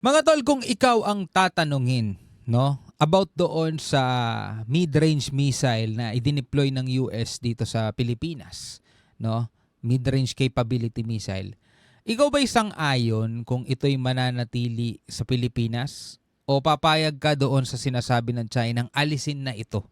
Mga tol, kung ikaw ang tatanungin, no, about doon sa mid-range missile na idineploy ng US dito sa Pilipinas, no, mid-range capability missile, ikaw ba sang-ayon kung ito'y mananatili sa Pilipinas o papayag ka doon sa sinasabi ng China ng alisin na ito,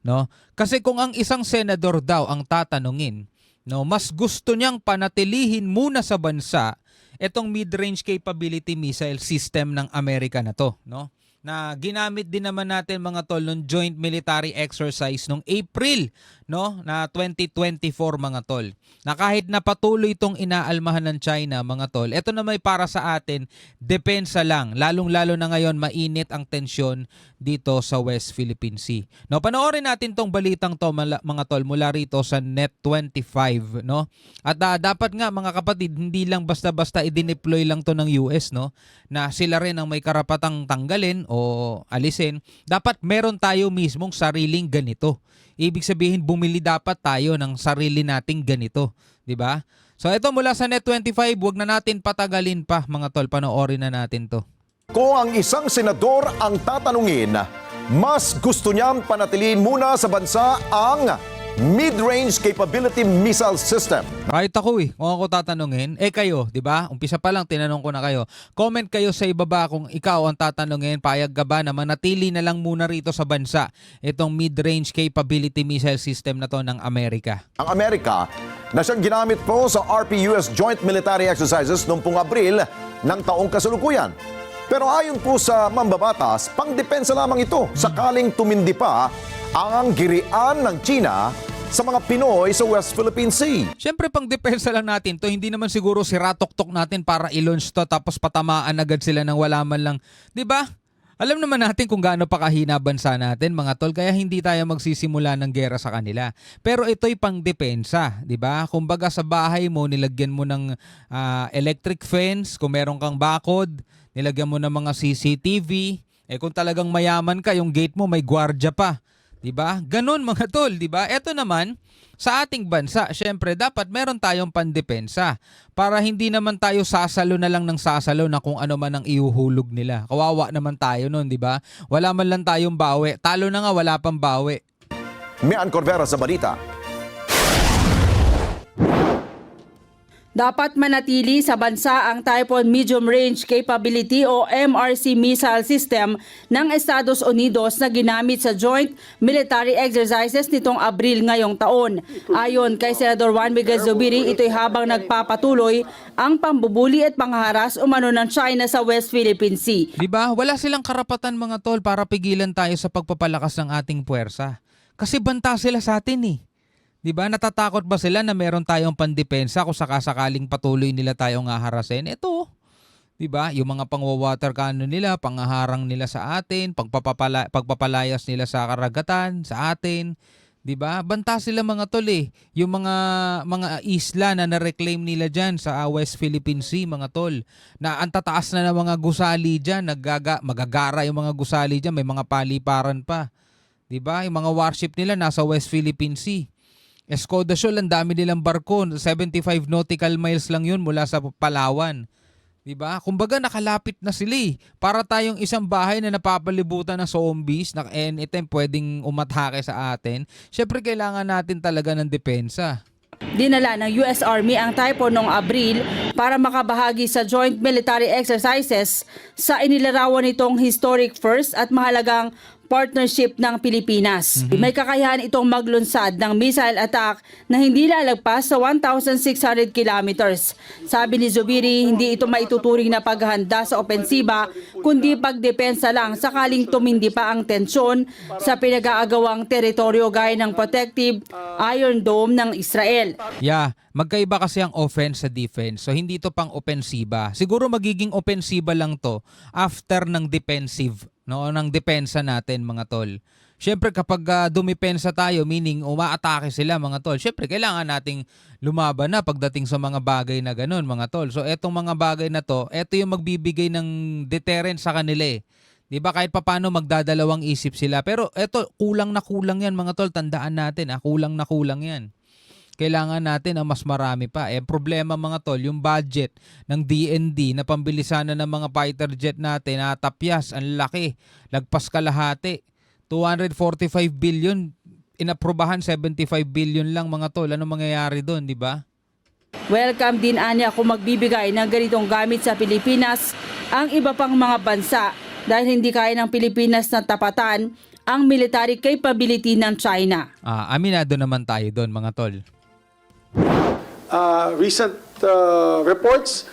no? Kasi kung ang isang senador daw ang tatanungin, no, mas gusto niyang panatilihin muna sa bansa etong mid-range capability missile system ng Amerika na to, no? Na ginamit din naman natin mga tol nung joint military exercise nung April, no, na 2024 mga tol. Na kahit na patuloy itong inaalmahan ng China mga tol, ito na may para sa atin, depensa lang. Lalong-lalo na ngayon mainit ang tensyon dito sa West Philippine Sea. No, panoorin natin tong balitang to mga tol mula rito sa Net25, no? At dapat nga mga kapatid, hindi lang basta-basta i-deploy lang to ng US, no? Na sila rin ang may karapatang tanggalin o alisin. Dapat meron tayo mismong sariling ganito. Ibig sabihin bumili dapat tayo ng sarili nating ganito, 'di ba? So ito mula sa Net25, wag na natin patagalin pa mga tol, panoorin na natin 'to. Kung ang isang senador ang tatanungin, mas gusto niyang panatilihin muna sa bansa ang mid-range capability missile system. Kahit ako kung ako tatanungin, kayo, 'di ba? Umpisa pa lang tinanong ko na kayo. Comment kayo sa ibaba kung ikaw ang tatanungin, payag ka ba na manatili na lang muna rito sa bansa itong mid-range capability missile system na to ng Amerika. Ang Amerika na siyang ginamit po sa RPUS Joint Military Exercises noong pong Abril ng taong kasalukuyan. Pero ayon po sa mambabatas, pangdepensa lamang ito sakaling tumindi pa ang girian ng China sa mga Pinoy sa West Philippine Sea. Siyempre pang depensa lang natin to, hindi naman siguro siratok-tok natin para i-launch to tapos patamaan agad sila ng wala man lang, 'di ba? Alam naman natin kung gaano pa kahina bansa natin mga tol, kaya hindi tayo magsisimula ng gera sa kanila. Pero ito'y pang depensa, 'di ba? Kumbaga sa bahay mo nilagyan mo ng electric fence, kung meron kang bakod, nilagyan mo ng mga CCTV, kung talagang mayaman ka, yung gate mo may gwardiya pa. 'Di ba? Ganun mga tol, 'di ba? Ito naman sa ating bansa, syempre dapat meron tayong pandepensa para hindi naman tayo sasalo na lang ng sasalo na kung ano man ang ihuhulog nila. Kawawa naman tayo noon, 'di ba? Wala man lang tayong bawi. Talo na nga, wala pang bawi. Mian Corvera sa balita. Dapat manatili sa bansa ang Typhoon Medium Range Capability o MRC missile system ng Estados Unidos na ginamit sa joint military exercises nitong Abril ngayong taon. Ayon kay Senador Juan Miguel Zubiri, ito'y habang nagpapatuloy ang pambubuli at pangharas umano ng China sa West Philippine Sea. Diba? Wala silang karapatan mga tol para pigilan tayo sa pagpapalakas ng ating puwersa. Kasi banta sila sa atin . Diba? Natatakot ba sila na meron tayong pandepensa kung sakasakaling patuloy nila tayong haharasin? Ito, diba? Yung mga pangwawater cannon nila, panghaharang nila sa atin, pagpapalayas nila sa karagatan, sa atin. Diba? Banta sila mga tol . Yung mga isla na na-reclaim nila dyan sa West Philippine Sea mga tol. Na ang tataas na ng mga gusali dyan, magagara yung mga gusali dyan, may mga paliparan pa. Diba? Yung mga warship nila nasa West Philippine Sea. Escoda Shoal, ang dami nilang barko, 75 nautical miles lang yun mula sa Palawan. Diba? Kumbaga nakalapit na sila . Para tayong isang bahay na napapalibutan ng zombies na anytime pwedeng umatake sa atin. Syempre kailangan natin talaga ng depensa. Dinala ng US Army ang Typhoon noong Abril para makabahagi sa joint military exercises sa inilarawan nitong historic first at mahalagang partnership ng Pilipinas. May kakayahan itong maglunsad ng missile attack na hindi lalagpas sa 1,600 kilometers. Sabi ni Zubiri, hindi ito maituturing na paghahanda sa opensiba, kundi pagdepensa lang sakaling tumindi pa ang tensyon sa pinag-aagawang teritoryo gaya ng protective Iron Dome ng Israel. Yeah, magkaiba kasi ang offense sa defense. So hindi ito pang opensiba. Siguro magiging opensiba lang to after ng defensive, no, ng depensa natin mga tol. Syempre kapag dumipensa tayo, meaning umaatake sila mga tol, syempre kailangan nating lumaban na pagdating sa mga bagay na ganun mga tol. So etong mga bagay na to, eto yung magbibigay ng deterrent sa kanila . Diba kahit papano magdadalawang isip sila. Pero eto kulang na kulang yan mga tol, tandaan natin kulang na kulang yan. Kailangan natin ang mas marami pa. Problema mga tol, yung budget ng DND na pambili sana ng mga fighter jet natin, natapyas, ang laki, lagpas kalahati. 245 billion, inaprubahan 75 billion lang mga tol. Ano mangyayari doon, di ba? Welcome din anya kung magbibigay ng ganitong gamit sa Pilipinas ang iba pang mga bansa dahil hindi kaya ng Pilipinas na tapatan ang military capability ng China. Aminado naman tayo doon mga tol. Recent reports,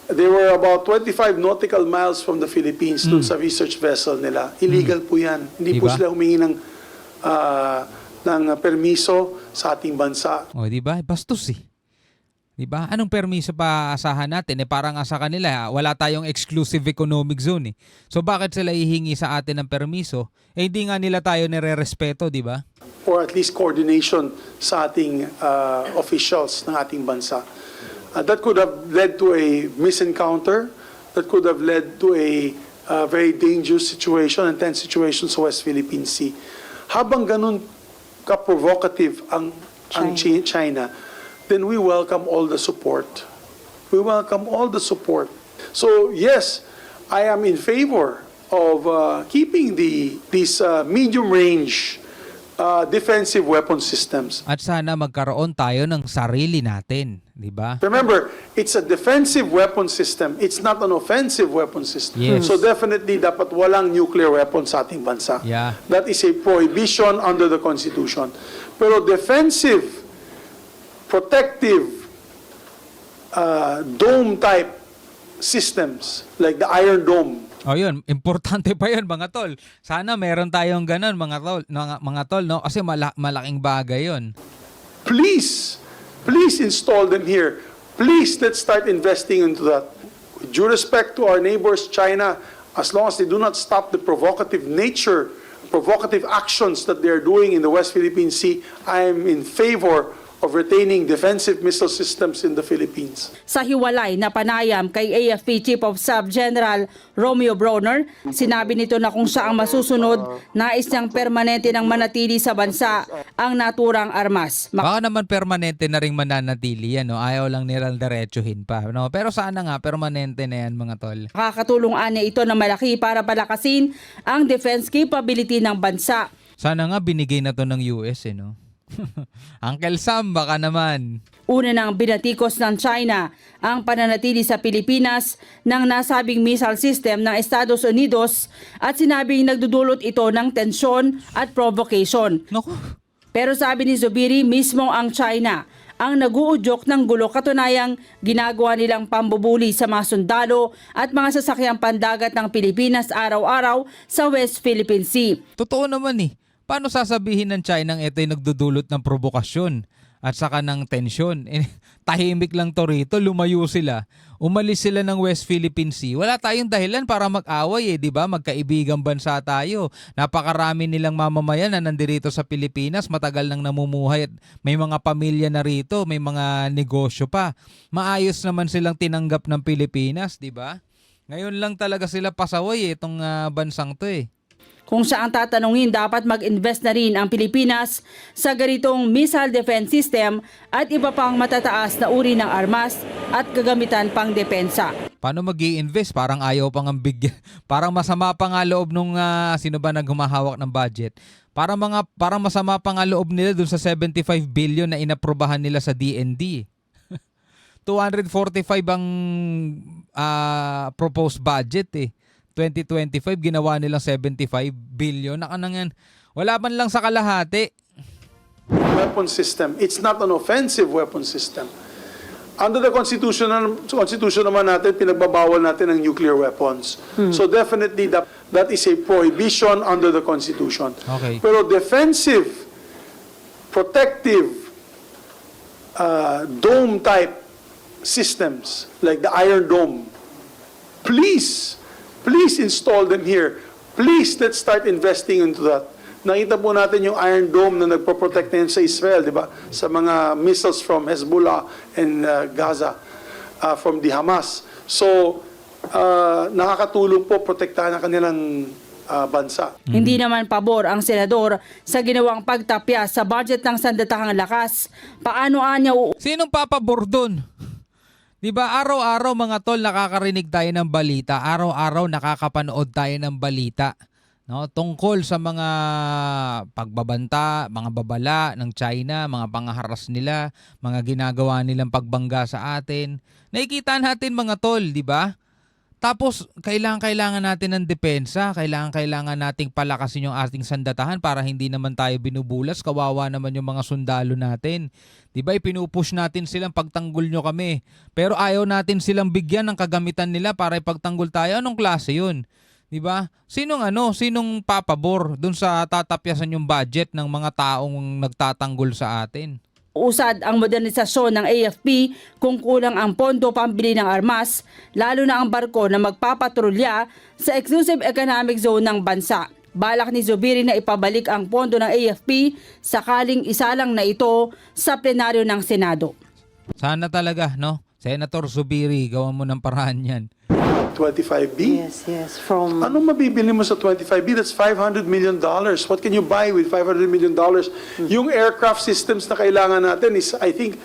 they were about 25 nautical miles from the Philippines dun sa research vessel nila. Illegal po yan. Hindi po Diba? sila humingi ng permiso sa ating bansa. O, di ba? Bastos eh. Di ba? Anong permiso pa asahan natin? Parang sa kanila, wala tayong exclusive economic zone eh. So bakit sila hihingi sa atin ng permiso? Hindi nga nila tayo nire-respeto, di ba? Or at least coordination sa ating officials ng ating bansa. That could have led to a misencounter. That could have led to a very dangerous situation and tense situation sa West Philippine Sea. Habang ganun ka-provocative ang China, then we welcome all the support. We welcome all the support. So yes, I am in favor of keeping these medium-range defensive weapon systems. At sana magkaroon tayo ng sarili natin, di ba? Remember, it's a defensive weapon system. It's not an offensive weapon system. Yes. So definitely dapat walang nuclear weapon sa ating bansa. Yeah. That is a prohibition under the Constitution. Pero defensive, protective, dome-type systems like the Iron Dome. O yun, importante pa yun mga tol. Sana meron tayong ganun mga tol, no? Kasi malaking bagay yun. Please install them here. Please, let's start investing into that. With due respect to our neighbors, China, as long as they do not stop the provocative nature, provocative actions that they are doing in the West Philippine Sea, I am in favor of retaining defensive missile systems in the Philippines. Sa hiwalay na panayam kay AFP Chief of Staff General Romeo Brawner, sinabi nito na kung siya ang masusunod, nais niyang permanente ng manatili sa bansa ang naturang armas. Baka naman permanente na ring mananatili yan, no? Ayaw lang nilang diretsuhin pa, no? Pero sana nga permanente na yan mga tol. Makakatulong anya ito na malaki para palakasin ang defense capability ng bansa. Sana nga binigay na to ng US, no? Uncle Sam, baka naman. Una nang binatikos ng China ang pananatili sa Pilipinas ng nasabing missile system ng Estados Unidos at sinabing nagdudulot ito ng tensyon at provocation. Naku. Pero sabi ni Zubiri, mismo ang China ang naguudyok ng gulo, katunayang ginagawa nilang pambubuli sa mga sundalo at mga sasakyang pandagat ng Pilipinas araw-araw sa West Philippine Sea. Totoo naman eh. Paano sasabihin ng China ng ito'y nagdudulot ng provokasyon at saka ng tensyon? Tahimik lang to rito, lumayo sila. Umalis sila ng West Philippine Sea. Wala tayong dahilan para mag-away di ba? Magkaibigang bansa tayo. Napakarami nilang mamamayan na nandirito sa Pilipinas, matagal nang namumuhay at may mga pamilya na rito, may mga negosyo pa. Maayos naman silang tinanggap ng Pilipinas, di ba? Ngayon lang talaga sila pasaway itong bansang to eh. Kung siya ang tatanungin, dapat mag-invest na rin ang Pilipinas sa ganitong missile defense system at iba pang matataas na uri ng armas at gagamitan pang depensa. Paano mag-i-invest? Parang ayaw pang ang bigyan. Parang masama pa nga loob nung sino ba naghumahawak ng budget. Parang masama pa nga loob nila dun sa 75 billion na inaprubahan nila sa DND. 245 ang proposed budget eh. 2025, ginawa nilang 75 billion. Nakanangan, wala man lang sa kalahati. Weapon system. It's not an offensive weapon system. Under the Constitution naman natin, pinagbabawal natin ang nuclear weapons. So definitely that is a prohibition under the Constitution. Okay. Pero defensive, protective, dome-type systems like the Iron Dome, please install them here. Please, let's start investing into that. Nakita po natin yung Iron Dome na nagpo-protect na yun sa Israel, di ba? Sa mga missiles from Hezbollah and Gaza, from the Hamas. So, nakakatulong po protektahan ang kanilang bansa. Hindi naman pabor ang senador sa ginawang pagtapya sa budget ng Sandatahang Lakas. Paano anya Sinong papabor dun? Di ba araw-araw mga tol nakakarinig tayo ng balita, araw-araw nakakapanood tayo ng balita, no, tungkol sa mga pagbabanta, mga babala ng China, mga pangaharas nila, mga ginagawa nilang pagbangga sa atin. Nakikita natin mga tol, di ba? Tapos, kailangan natin ng depensa, kailangan nating palakasin yung ating sandatahan para hindi naman tayo binubulas, kawawa naman yung mga sundalo natin. Diba, ipinupush natin silang pagtanggol nyo kami, pero ayaw natin silang bigyan ng kagamitan nila para ipagtanggol tayo. Anong klase yun? Diba? Sinong papabor dun sa tatapyasan yung budget ng mga taong nagtatanggol sa atin? usad ang modernisasyon ng AFP kung kulang ang pondo pambili ng armas, lalo na ang barko na magpapatrolya sa exclusive economic zone ng bansa. Balak ni Zubiri na ipabalik ang pondo ng AFP sakaling isalang na ito sa plenaryo ng Senado. Sana talaga, no? Senator Zubiri, gawan mo ng paraan yan. 25B? Yes. From Anong mabibili mo sa 25B? That's $500 million. What can you buy with $500 million? Yung aircraft systems na kailangan natin is, I think,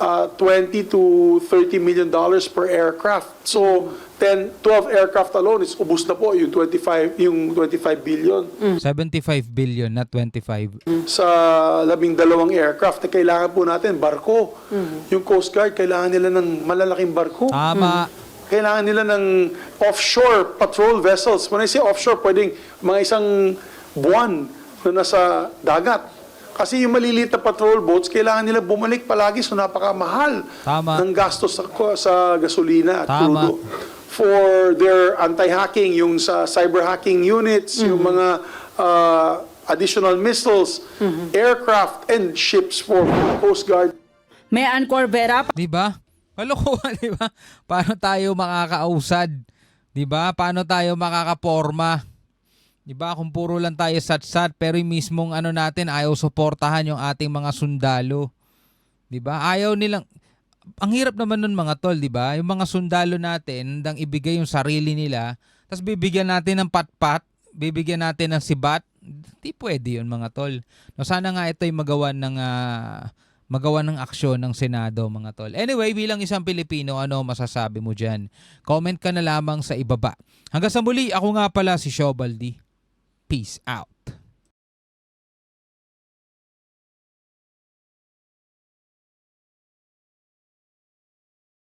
$20 to $30 million per aircraft. So, 12 aircraft alone is ubus na po yung 25 billion. 75 billion, not 25. Sa 12 aircraft na kailangan po natin, barko. Yung Coast Guard, kailangan nila ng malalaking barko. Tama. Kailangan nila ng offshore patrol vessels. When I say offshore, pwedeng mga isang buwan na nasa dagat. Kasi yung maliliit na patrol boats, kailangan nila bumalik palagi, so napakamahal Tama. ng gastos sa gasolina at Tama. crudo. For their anti-hacking, yung sa cyber-hacking units, yung mga additional missiles, aircraft, and ships for Coast Guard. May Ancor Vera. Di ba? Kalokohan, di ba? Paano tayo makakausad? Di ba? Paano tayo makakaporma? Di ba? Kung puro lang tayo sat-sat, pero yung mismong ano natin, ayaw suportahan yung ating mga sundalo. Di ba? Ayaw nilang... Ang hirap naman nun mga tol, di ba? Yung mga sundalo natin, handang ibigay yung sarili nila, tapos bibigyan natin ng pat-pat, bibigyan natin ng sibat. Di pwede yun mga tol. No, sana nga ito'y magawa ng aksyon ng Senado mga tol. Anyway, bilang isang Pilipino, ano masasabi mo dyan? Comment ka na lamang sa ibaba. Hanggang sa muli, ako nga pala si Shobaldi. Peace out.